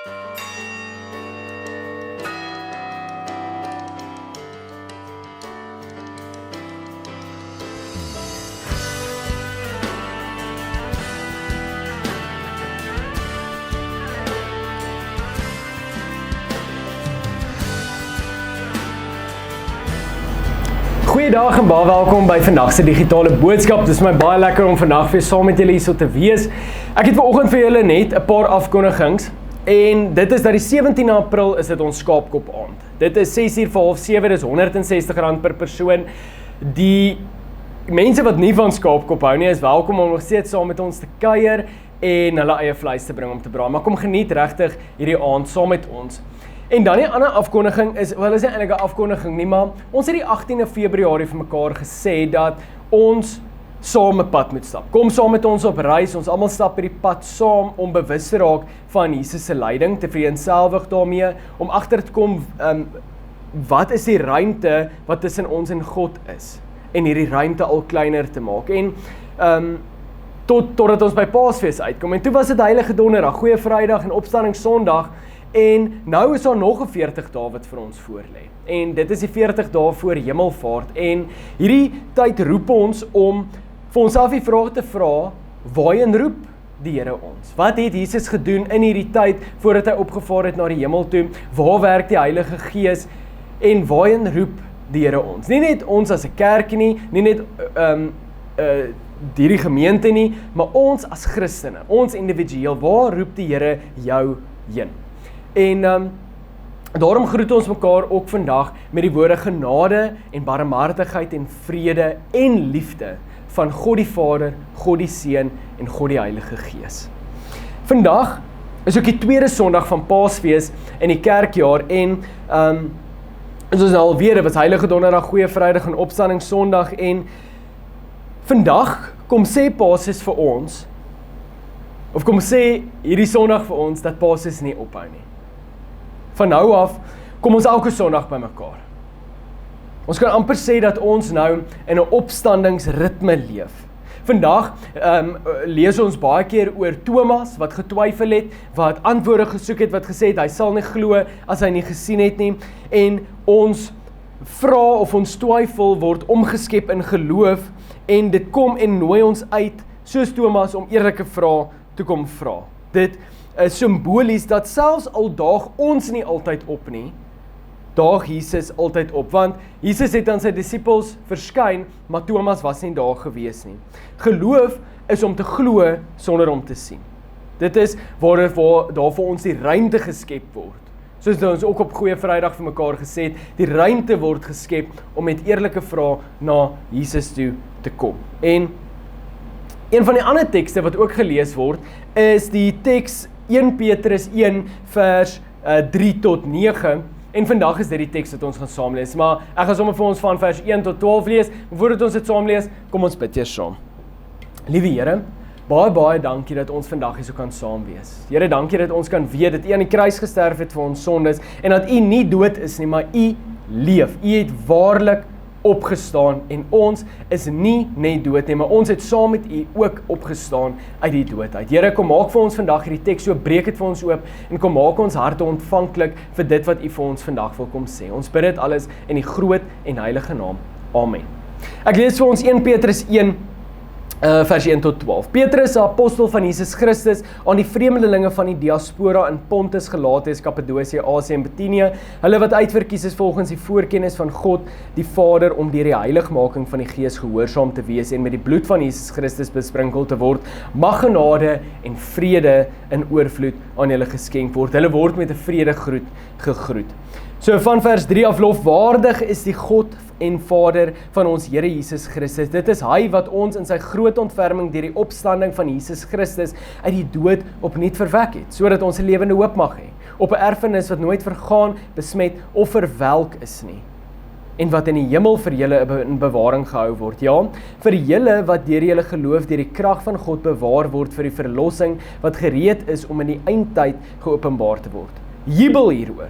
Goeiedag en baie welkom by vandag se digitale boodskap. Dit is my baie lekker om vandag weer saam met julle hier te wees. Ek het vanoggend vir julle net 'n paar afkondigings en dit is dat die 17 April is dit ons skaapkop aand. Dit is 6:00 vir 6:30, dis R160 per persoon. Die mense wat nie van skaapkop hou nie, is welkom om nog steeds saam met ons te kuier en hulle eie vleis te bring om te braai. Maar kom geniet regtig hierdie aand saam met ons. En dan die ander afkondiging is, wel is nie eintlik 'n afkondiging nie, maar ons het die 18de Februarie vir mekaar gesê dat ons saam 'n pad moet stap. Kom saam met ons op reis, ons almal stap hierdie pad saam om bewus te raak van Jesus se leiding, te vereenselwig daarmee, om agter te kom wat is die ruimte wat tussen ons en God is, en hierdie ruimte al kleiner te maak. En totdat ons by Paasfees uitkom, en toe was dit Heilige Donderdag, Goeie Vrydag en Opstanding Sondag. En nou is daar nog 'n 40 dae wat vir ons voorlê. En dit is die 40 dae voor Hemelvaart. En hierdie tyd roep ons om vir onsself die vraag te vra, waarheen roep die Here ons? Wat het Jesus gedoen in hierdie tyd voordat hy opgevaar het na die hemel toe? Waar werk die Heilige Gees? En waarheen roep die Here ons? Nie net ons as 'n kerk nie net hierdie gemeente nie, maar ons as Christene, ons individueel, waar roep die Here jou heen? En daarom groet ons mekaar ook vandag met die woorde genade en barmhartigheid en vrede en liefde van God die Vader, God die Seun en God die Heilige Gees. Vandag is ook die tweede Sondag van Paasfees in die kerkjaar en ons nou alweer, dit was Heilige Donderdag, Goeie Vrydag en Opstanding Sondag en vandag kom sê Paasfees vir ons, of kom sê hierdie Sondag vir ons dat Paasfees nie ophou nie. Van nou af, kom ons elke Sondag by mekaar. Ons kan amper sê dat ons nou in 'n opstandingsritme leef. Vandag lees ons baie keer oor Thomas, wat getwyfel het, wat antwoorde gesoek het, wat gesê het, hy sal nie glo as hy nie gesien het nie. En ons vra of ons twyfel word omgeskep in geloof, en dit kom en nooi ons uit, soos Thomas, om eerlike vrae te kom vra. Dit is simbolies dat selfs al daag ons nie altyd op nie, daag Jesus altyd op, want Jesus het aan sy disippels verskyn, maar Thomas was nie daar gewees nie. Geloof is om te glo sonder om te sien. Dit is waar daar vir ons die ruimte geskep word. Soos ons ook op Goeie Vrydag vir mekaar gesê het, die ruimte word geskep om met eerlike vrae na Jesus toe te kom. En een van die ander tekste wat ook gelees word, is die teks 1 Petrus 1 vers 3 tot 9, en vandag is dit die teks wat ons gaan saam lees, maar ek gaan sommer vir ons van vers 1 tot 12 lees, maar voordat ons dit saam lees, kom ons bid eers saam. Liewe Here, baie dankie dat ons vandag hier so kan saam wees. Here, dankie dat ons kan weet dat U aan die kruis gesterf het vir ons sondes, en dat U nie dood is nie, maar U leef. U het waarlik opgestaan, en ons is nie net dood nie, maar ons het saam met U ook opgestaan uit die dood uit. Here, kom maak vir ons vandag hierdie teks so, breek dit vir ons oop, en kom maak ons harte ontvanklik vir dit wat U vir ons vandag wil kom sê. Ons bid dit alles in die groot en heilige naam. Amen. Ek lees vir ons 1 Petrus 1, vers 1 tot 12. Petrus, 'n apostel van Jesus Christus, aan die vreemdelinge van die diaspora in Pontus, Galatië, Kappadosie, Asië en Bithynië, hulle wat uitverkies is volgens die voorkennis van God die Vader, om deur die heiligmaking van die Gees gehoorsaam te wees en met die bloed van Jesus Christus besprinkel te word, mag genade en vrede in oorvloed aan julle geskenk word. Hulle word met 'n vredegroet gegroet. So van vers 3 af, lofwaardig is die God en Vader van ons Here Jesus Christus. Dit is hy wat ons in sy groot ontferming deur die opstanding van Jesus Christus uit die dood opnuut verwek het, sodat ons 'n lewende hoop mag hê, op 'n erfenis wat nooit vergaan, besmet of verwelk is nie, en wat in die hemel vir julle in bewaring gehou word. Ja, vir julle wat deur julle geloof deur die krag van God bewaar word vir die verlossing wat gereed is om in die eindtyd geopenbaar te word. Jubel hieroor.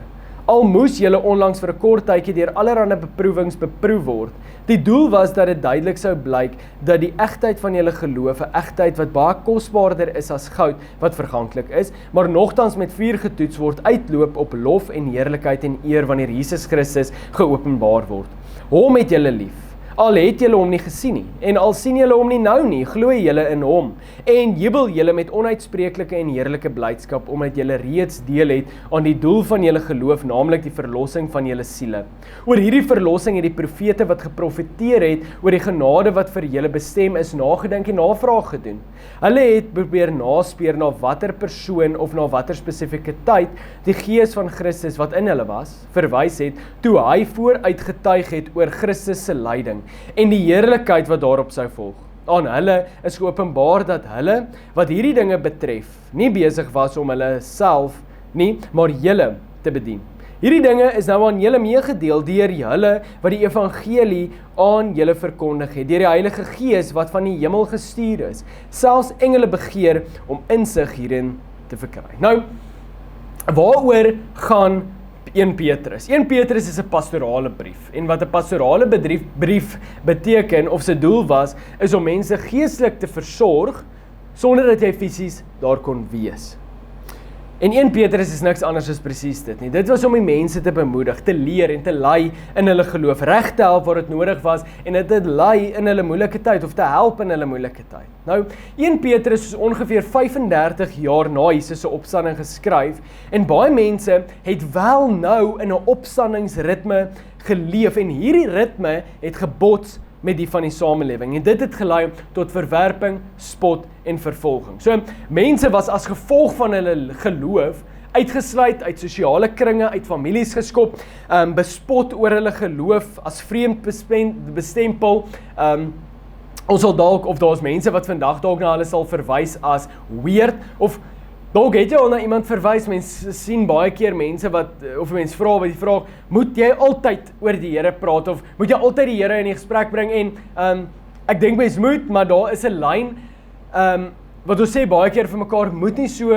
Al moes julle onlangs vir 'n kort tydjie deur allerlei beproewings beproef word. Die doel was dat dit duidelik sou blyk dat die egtheid van julle geloof 'n egtheid wat baie kosbaarder is as goud wat verganklik is, maar nogtans met vuur getoets word, uitloop op lof en heerlikheid en eer wanneer Jesus Christus geopenbaar word. Hom het julle lief. Al het julle hom nie gesien nie, en al sien julle hom nie nou nie, glo julle in hom, en jubel julle met onuitspreeklike en heerlike blydskap, omdat julle reeds deel het aan die doel van julle geloof, naamlik die verlossing van julle siele. Oor hierdie verlossing het die profete wat geprofeteer het, oor die genade wat vir julle bestem is, nagedink en navraag gedoen. Hulle het probeer naspeur na watter persoon of na watter spesifieke tyd die gees van Christus wat in hulle was, verwys het, toe hy vooruit getuig het oor Christus se lyding en die heerlikheid wat daarop sou volg. Aan hulle is geopenbaar dat hulle, wat hierdie dinge betref, nie besig was om hulle self nie, maar julle te bedien. Hierdie dinge is nou aan julle meegedeel deur julle wat die evangelie aan julle verkondig het, deur die Heilige Gees wat van die hemel gestuur is. Selfs engele begeer om insig hierin te verkry. Nou, waaroor gaan 1 Petrus. 1 Petrus is 'n pastorale brief, en wat 'n pastorale brief beteken, of sy doel was, is om mense geestelik te versorg, sonder dat jy fisies daar kon wees. En 1 Petrus is niks anders as presies dit nie. Dit was om die mense te bemoedig, te leer en te lei in hulle geloof, reg te help waar dit nodig was, en dit te lei in hulle moeilike tyd, of te help in hulle moeilike tyd. Nou, 1 Petrus is ongeveer 35 jaar na Jesus se opstanding geskryf, en baie mense het wel nou in 'n opstandingsritme geleef, en hierdie ritme het gebots met die van die samelewing, en dit het gelei tot verwerping, spot en vervolging. So, mense was as gevolg van hulle geloof uitgesluit uit sosiale kringe, uit families geskop, bespot oor hulle geloof, as vreemd bestempel, ons sal dalk, of daar's mense wat vandag dalk na hulle sal verwys as weird, of dalk het jy al na iemand verwys. Mense sien baie keer mense wat, of mense vra by die vraag, moet jy altyd oor die Here praat, of moet jy altyd die Here in die gesprek bring, en ek dink mens moet, maar daar is 'n lyn, wat ons sê baie keer vir mekaar, moet nie so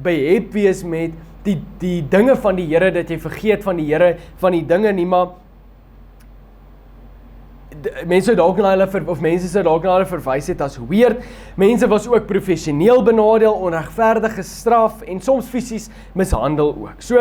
behep wees met die dinge van die Here, dat jy vergeet van die Here, van die dinge nie, maar mense sou dalk na hulle verwys het as weird. Mense was ook professioneel benadeel, onregverdig gestraf en soms fisies mishandel ook. So,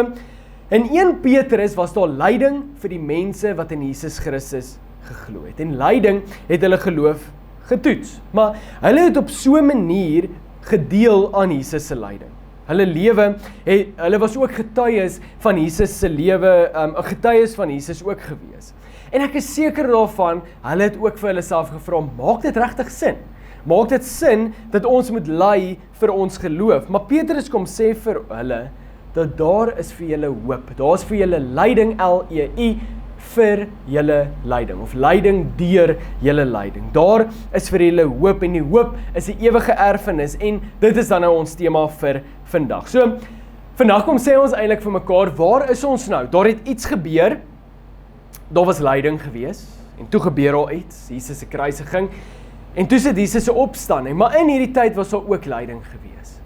in 1 Petrus was daar lyding vir die mense wat in Jesus Christus geglo het. En lyding het hulle geloof getoets. Maar hulle het op so 'n manier gedeel aan Jesus se lyding. Hulle was ook getuies van Jesus se lewe, getuies van Jesus ook gewees. En ek is seker daarvan, hulle het ook vir hulle self gevra, maak dit regtig sin? Maak dit sin dat ons moet ly vir ons geloof? Maar Petrus kom sê vir hulle, dat daar is vir julle hoop. Daar is vir julle lyding, L-E-I, vir julle lyding, of lyding deur julle lyding. Daar is vir julle hoop, en die hoop is 'n ewige erfenis, en dit is dan nou ons tema vir vandag. So, vandag kom sê ons eintlik vir mekaar, waar is ons nou? Daar het iets gebeur, daar was lyding gewees, en toe gebeur al iets, Jesus se kruisiging, en toe sit Jesus se opstanding, maar in hierdie tyd was daar ook lyding gewees.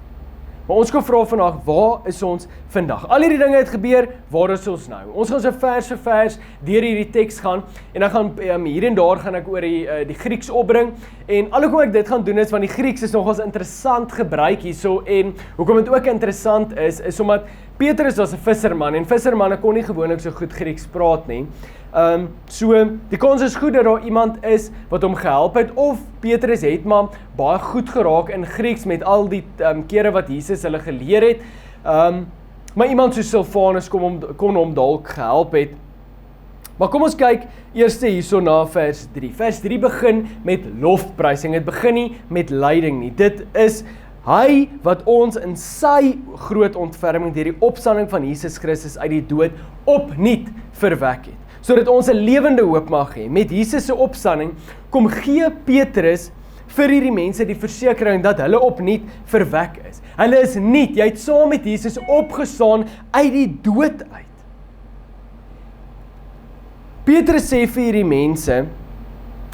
Maar ons kan vra vandag, waar is ons vandag? Al hierdie dinge het gebeur, waar is ons nou? Ons gaan so vers vir vers deur hierdie teks gaan, en dan gaan hier en daar gaan ek oor die Grieks opbring, en alhoewel ek dit gaan doen is, want die Grieks is nogals interessant gebruik hierso, en hoekom dit ook interessant is omdat Petrus was 'n visserman, en vissermanne kon nie gewoonlik so goed Grieks praat nie. So, die kans is goed dat daar iemand is wat hom gehelp het, of Petrus het maar baie goed geraak in Grieks met al die kere wat Jesus hulle geleer het, maar iemand soos Silvanus kon hom dalk gehelp het. Maar kom ons kyk eers hierso na vers 3. Vers 3 begin met lofprysing, het begin nie met lyding nie. Dit is hy wat ons in sy groot ontferming deur die opstanding van Jesus Christus uit die dood opnuut verwek het, sodat ons 'n lewende hoop mag hê. Met Jesus se opstanding kom gee Petrus vir hierdie mense die versekering dat hulle opnuut verwek is. Hulle is nuut, jy het saam met Jesus opgestaan uit die dood uit. Petrus sê vir hierdie mense,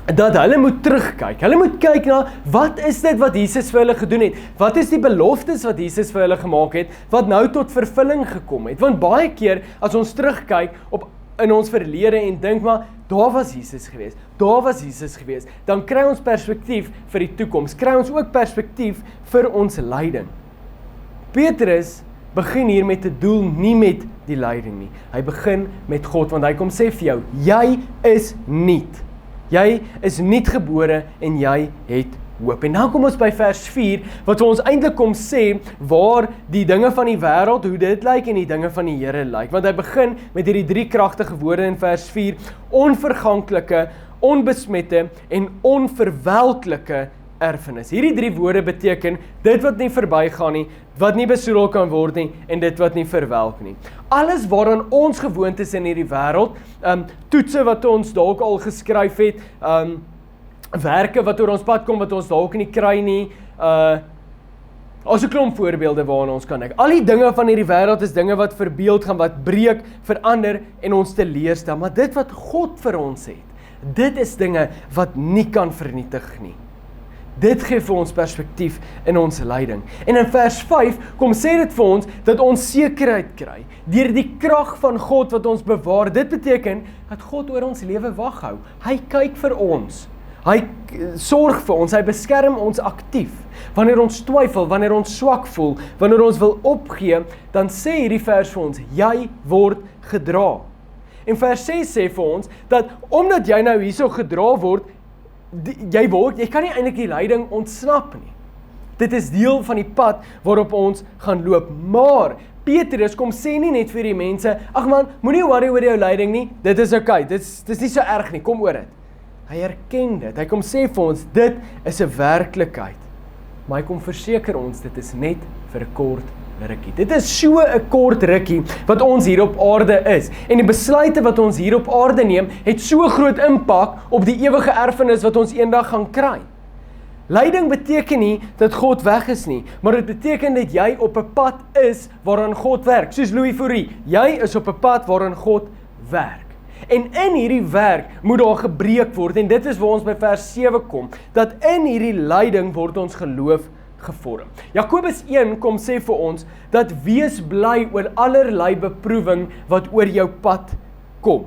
dat hulle moet terugkyk. Hulle moet kyk na, wat is dit wat Jesus vir hulle gedoen het? Wat is die beloftes wat Jesus vir hulle gemaak het, wat nou tot vervulling gekom het? Want baie keer, as ons terugkyk in ons verlede en dink maar, daar was Jesus gewees, dan kry ons perspektief vir die toekoms, kry ons ook perspektief vir ons lyding. Petrus begin hier met 'n doel, nie met die lyding nie. Hy begin met God, want hy kom sê vir jou, jy is nuut. Jy is nuut gebore en jy het hoop. En nou kom ons by vers 4, wat ons eintlik kom sê, waar die dinge van die wêreld, hoe dit lyk en die dinge van die Here lyk. Want hy begin met hierdie 3 kragtige woorde in vers 4, onverganklike, onbesmette en onverwelklike erfenis. Hierdie 3 woorde beteken, dit wat nie verbygaan nie, wat nie besoedel kan word nie, en dit wat nie verwelk nie. Alles waaraan ons gewoond is in hierdie wêreld, toetse wat ons dalk al geskryf het, werke wat oor ons pad kom, wat ons dalk nie kry nie, as 'n klomp voorbeelde waarna ons kan dink. Al die dinge van hierdie wêreld is dinge wat verbeeld gaan, wat breek, verander en ons teleurstel, maar dit wat God vir ons het, dit is dinge wat nie kan vernietig nie. Dit gee vir ons perspektief in ons lyding. En in vers 5 kom sê dit vir ons dat ons sekerheid kry deur die krag van God wat ons bewaar. Dit beteken dat God oor ons lewe wag hou. Hy kyk vir ons. Hy sorg vir ons, hy beskerm ons aktief. Wanneer ons twyfel, wanneer ons swak voel, wanneer ons wil opgee, dan sê hierdie vers vir ons, jy word gedra. En vers 6 sê vir ons dat omdat jy nou hierso gedra word, jy kan nie eintlik die lyding ontsnap nie. Dit is deel van die pad waarop ons gaan loop. Maar Petrus kom sê nie net vir die mense, ag man, moenie worry oor jou lyding nie, dit is okay, dit is nie so erg nie, kom oor dit. Hy erken dit, hy kom sê vir ons, dit is 'n werklikheid. Maar hy kom verseker ons, dit is net vir 'n kort rukkie. Dit is so 'n kort rukkie wat ons hier op aarde is. En die besluite wat ons hier op aarde neem, het so groot impak op die ewige erfenis wat ons eendag gaan kry. Lyding beteken nie dat God weg is nie, maar dit beteken dat jy op 'n pad is waaraan God werk. Soos Louis Fourie, jy is op 'n pad waaraan God werk. En in hierdie werk moet daar gebreek word, en dit is waar ons by vers 7 kom, dat in hierdie lyding word ons geloof gevorm. Jakobus 1 kom sê vir ons, dat wees bly oor allerlei beproewing wat oor jou pad kom.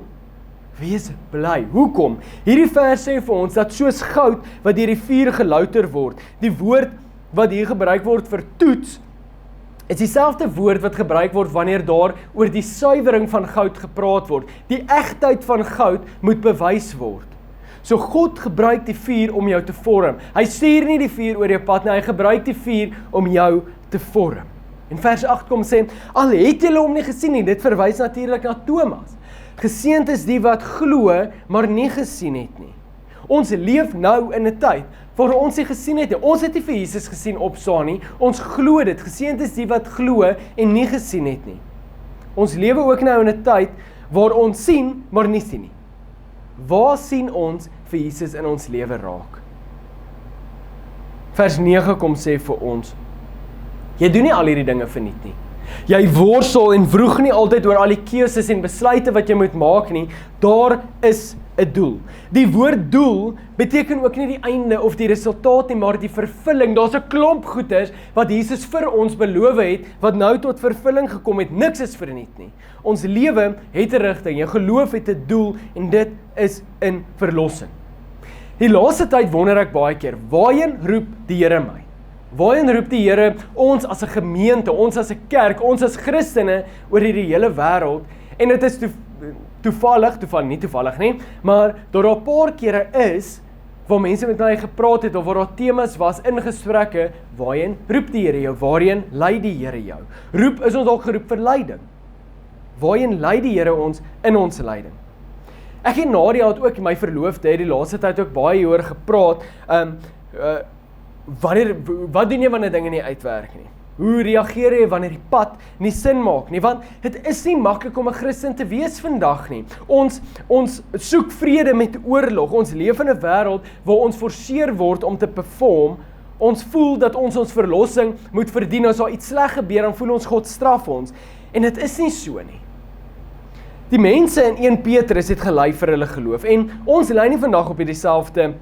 Wees bly. Hoekom? Hierdie vers sê vir ons, dat soos goud wat deur die vuur gelouter word, die woord wat hier gebruik word vir toets, is dieselfde woord wat gebruik word wanneer daar oor die suiwering van goud gepraat word. Die egtheid van goud moet bewys word. So God gebruik die vuur om jou te vorm. Hy stuur nie die vuur oor jou pad nie, hy gebruik die vuur om jou te vorm. En vers 8 kom sê, al het julle hom nie gesien nie, dit verwys natuurlik na Thomas. Geseënd is die wat glo, maar nie gesien het nie. Ons leef nou in 'n tyd waar ons nie gesien het nie. Ons het nie vir Jesus gesien opstaan nie. Ons glo dit. Geseënd is die wat glo en nie gesien het nie. Ons lewe ook nou in 'n tyd waar ons sien, maar nie sien nie. Waar sien ons vir Jesus in ons lewe raak? Vers 9 kom sê vir ons, jy doen nie al hierdie dinge verniet nie. Jy worstel en vroeg nie altyd oor al die keuses en besluite wat jy moet maak nie. Daar is 'n doel. Die woord doel beteken ook nie die einde of die resultaat nie, maar die vervulling. Daar's 'n klomp goeders wat Jesus vir ons beloof het, wat nou tot vervulling gekom het. Niks is verniet nie. Ons lewe het 'n rigting, jou geloof het 'n doel, en dit is in verlossing. Die laaste tyd wonder ek baie keer, waarheen roep die Here my? Waarheen roep die Here ons as 'n gemeente, ons as 'n kerk, ons as Christene oor hierdie hele wêreld? En dit is nie toevallig nie, maar daar 'n paar kere is waar mense met my gepraat het of waar daar temas was in gesprekke, waarheen roep die Here jou? Waarheen lei die Here jou? Roep, is ons dalk geroep vir lyding? Waarheen lei die Here ons in ons lyding? Ek en Nadia het ook, my verloofde, die laaste tyd ook baie hieroor gepraat. Wat doen jy wanneer dinge nie uitwerk nie? Hoe reageer jy wanneer die pad nie sin maak nie? Want dit is nie maklik om 'n Christen te wees vandag nie. Ons soek vrede met oorlog. Ons leef in 'n wêreld waar ons forceer word om te perform. Ons voel dat ons verlossing moet verdien. As daar iets sleg gebeur, dan voel ons God straf ons. En dit is nie so nie. die mense in 1 Petrus het gelei vir hulle geloof. En ons lei nie vandag op dieselfde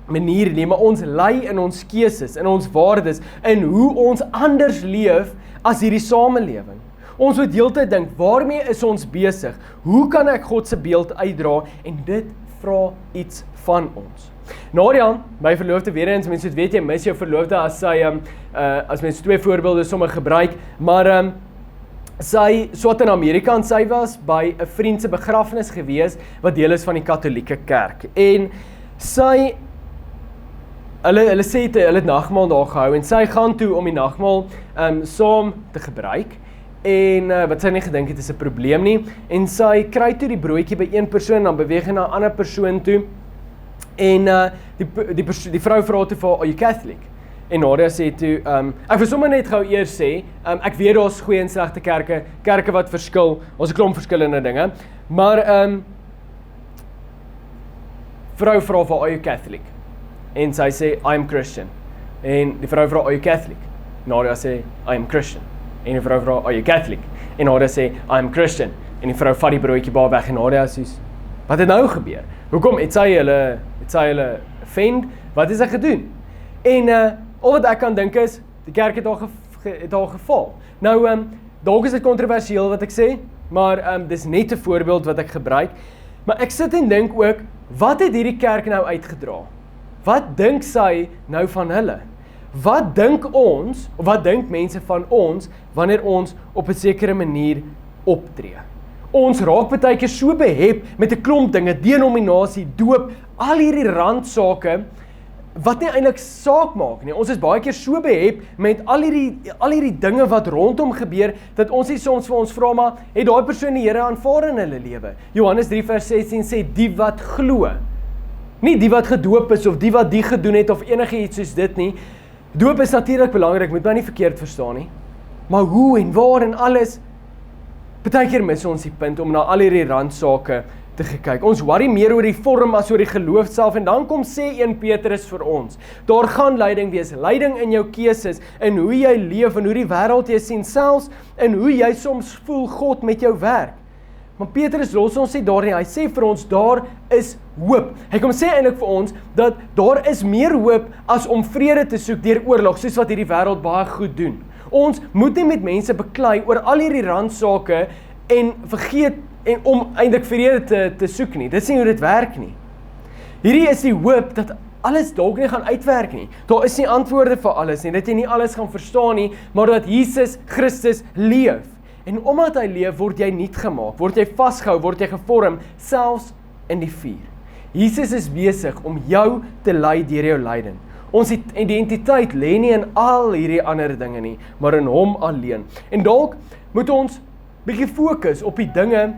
manier nie, maar ons lei in ons keuses, in ons waardes, in hoe ons anders leef as hierdie samelewing. Ons moet heeltyd dink, waarmee is ons besig? Hoe kan ek God se beeld uitdra? En dit vra iets van ons. Nadia, my verloofde, weer eens, mense weet jy mis jou verloofde as sy, as mens 2 voorbeelde sommer gebruik, maar sy swat in Amerika en sy was by 'n vriend se begrafnis gewees wat deel is van die Katolieke Kerk. En sy hulle sê hulle het nagmaal daar gehou en sy gaan toe om die nagmaal saam te gebruik. En wat sy nie gedink het is 'n probleem nie. En sy kry toe die broodjie by een persoon, dan beweeg hy na 'n ander persoon toe. En die vrou vra toe vir haar, "Are you Catholic?" En Nadia sê toe, ek wil sommer net gou eers sê, ek weet daar's goeie en slegte kerke wat verskil, ons 'n klomp verskillende dinge, maar vrou vra vir, "Are you Catholic?" En sy sê, "I am Christian." En die vrou vra, "Are you Catholic?" Nadia sê, "I am Christian." En die vrou vra, "Are you Catholic?" En Nadia sê, "I am Christian." En die vrou vat die broodjie baar weg en Nadia sê, "Wat het nou gebeur? Hoekom het sy hulle offend? Wat het sy gedoen?" En al wat ek kan dink is, die kerk het haar geval. Nou, dalk is dit kontroversieel wat ek sê, maar dis net 'n voorbeeld wat ek gebruik. Maar ek sit en dink ook, wat het hierdie kerk nou uitgedra? Wat dink sy nou van hulle? Wat dink ons, of wat dink mense van ons, wanneer ons op 'n sekere manier optree? Ons raak baie keer so behep met 'n klomp dinge, denominasie, doop, al hierdie randsake, wat nie eintlik saak maak nie. Ons is baie keer so behep met al hierdie dinge wat rondom gebeur, dat ons nie soms vir ons vra, maar het daai persoon die Here aanvaar in hulle lewe? Johannes 3 vers 16 sê, die wat glo. Nie die wat gedoop is, of die wat die gedoen het, of enigiets soos dit nie. Doop is natuurlik belangrik, moet my nie verkeerd verstaan nie. Maar hoe en waar en alles, baie keer mis ons die punt om na al hierdie randsake te kyk. Ons worry meer oor die vorm as oor die geloof self, en dan kom sê 1 Petrus vir ons, daar gaan leiding wees, leiding in jou keuses, in hoe jy leef, en hoe die wêreld jy sien, selfs in hoe jy soms voel God met jou werk. Maar Petrus los ons sê daar nie, hy sê vir ons, daar is hoop. Hy kom sê eintlik vir ons, dat daar is meer hoop as om vrede te soek deur oorlog, soos wat hierdie wêreld baie goed doen. Ons moet nie met mense beklei oor al hierdie randsake, en vergeet, en om eintlik vrede te soek nie. Dit is nie hoe dit werk nie. Hierdie is die hoop, dat alles dalk nie gaan uitwerk nie. Daar is nie antwoorde vir alles nie, dat jy nie alles gaan verstaan nie, maar dat Jesus Christus leef. En omdat hy leef, word jy nuut gemaak, word jy vasgehou, word jy gevorm, selfs in die vuur. Jesus is besig om jou te lei deur jou lyding. Ons identiteit lê nie in al hierdie ander dinge nie, maar in hom alleen. En dalk moet ons bietjie fokus op die dinge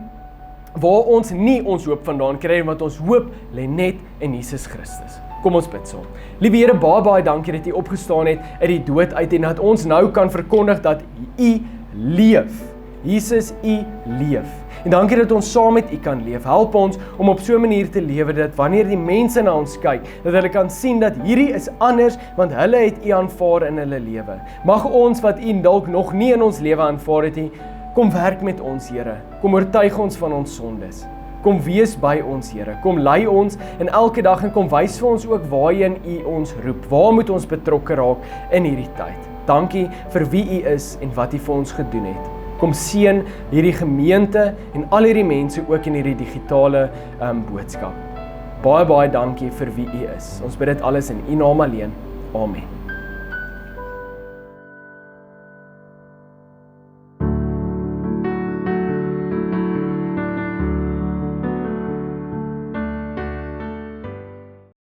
waar ons nie ons hoop vandaan kry, want ons hoop lê net in Jesus Christus. Kom ons bid saam. Liewe Here, baie dankie dat U opgestaan het uit die dood uit, en dat ons nou kan verkondig dat U leef. Jesus, U leef. En dankie dat ons saam met U kan leef. Help ons om op so 'n manier te lewe, dat wanneer die mense na ons kyk, dat hulle kan sien dat hierdie is anders, want hulle het U aanvaar in hulle lewe. Mag ons wat U dalk nog nie in ons lewe aanvaar het nie, kom werk met ons, Here. Kom oortuig ons van ons sondes. Kom wees by ons, Here. Kom lei ons in elke dag, en kom wys vir ons ook waarheen U ons roep. Waar moet ons betrokke raak in hierdie tyd? Dankie vir wie U is en wat U vir ons gedoen het. Kom seën hierdie gemeente en al hierdie mense ook in hierdie digitale boodskap. Baie dankie vir wie U is. Ons bid dit alles in U naam alleen. Amen.